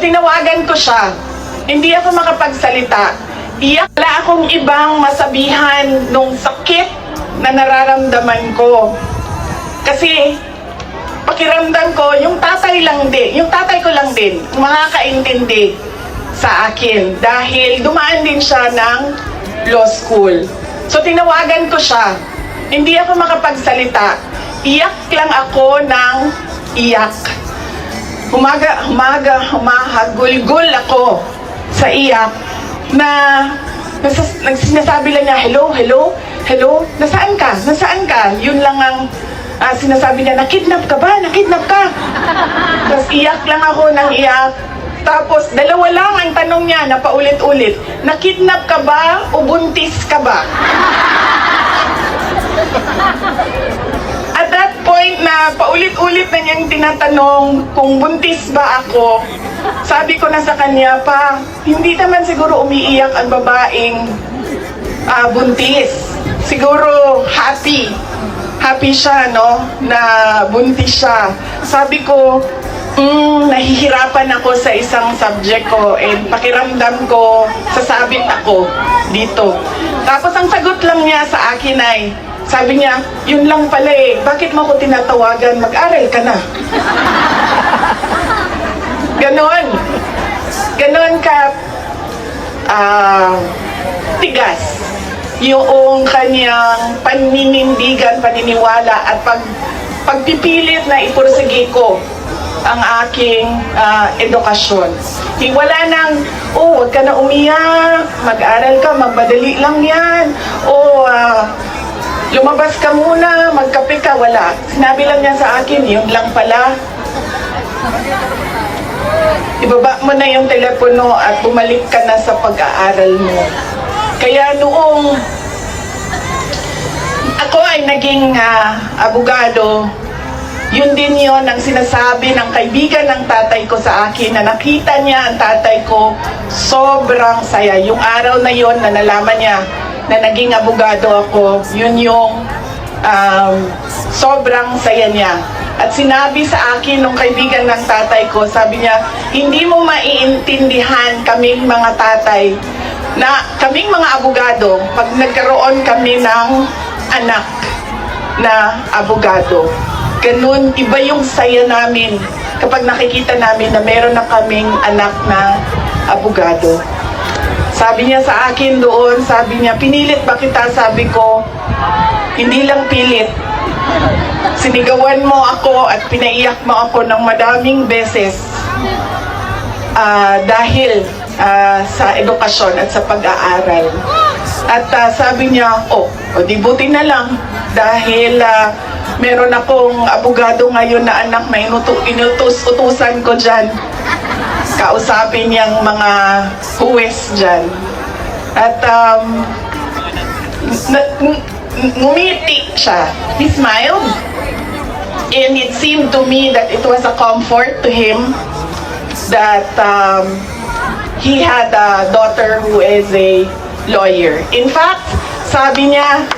tinawagan ko siya. Hindi ako makapagsalita. Iyak. Wala akong ibang masabihan nung sakit na nararamdaman ko. Kasi pakiramdam ko, yung tatay ko lang din, makakaintindi sa akin dahil dumaan din siya ng law school. So tinawagan ko siya. Hindi ako makapagsalita. Iyak lang ako ng iyak. Humahagulgul ako sa iyak na sinasabi lang niya, hello, hello, hello, nasaan ka? Nasaan ka? Yun lang ang sinasabi niya, nakidnap ka ba? Nakidnap ka? Tapos iyak lang ako ng iyak. Tapos dalawa lang ang tanong niya na paulit-ulit, nakidnap ka ba o buntis ka ba? At that point na paulit-ulit na niyang tinatanong kung buntis ba ako, sabi ko na sa kanya, pa, hindi naman siguro umiiyak ang babaeng buntis. Siguro happy siya, no, na buntis siya. Sabi ko, nahihirapan ako sa isang subject ko and pakiramdam ko, sasabit ako dito. Tapos ang sagot lang niya sa akin ay, sabi niya, yun lang pala eh, bakit mo ko tinatawagan, mag-aral ka na. Ganon ka tigas yung kanyang paniniwala at pagpipilit na ipursige ko ang aking edukasyon. Wala nang, huwag ka na umiyak, mag-aral ka, magmadali lang yan, lumabas ka muna, magkape ka, wala. Sinabi lang niya sa akin, yun lang pala. Ibaba mo na yung telepono at bumalik ka na sa pag-aaral mo. Kaya noong ako ay naging abogado, yun din yun ang sinasabi ng kaibigan ng tatay ko sa akin na nakita niya ang tatay ko, sobrang saya. Yung araw na yun na nalaman niya na naging abogado ako, yun yung sobrang saya niya. At sinabi sa akin nung kaibigan ng tatay ko, sabi niya, hindi mo maiintindihan kaming mga tatay, na kaming mga abogado, pag nagkaroon kami ng anak na abogado. Ganun, iba yung saya namin kapag nakikita namin na meron na kaming anak na abogado. Sabi niya sa akin doon, sabi niya, pinilit ba kita? Sabi ko, hindi lang pilit. Sinigawan mo ako at pinaiyak mo ako ng madaming beses dahil sa edukasyon at sa pag-aaral. At sabi niya, di buti na lang dahil meron akong abogado ngayon na anak na inutos-utusan ko dyan. Kausapin niyang mga huwes dyan. At ngumiti siya. He smiled. And it seemed to me that it was a comfort to him that he had a daughter who is a lawyer. In fact, sabi niya,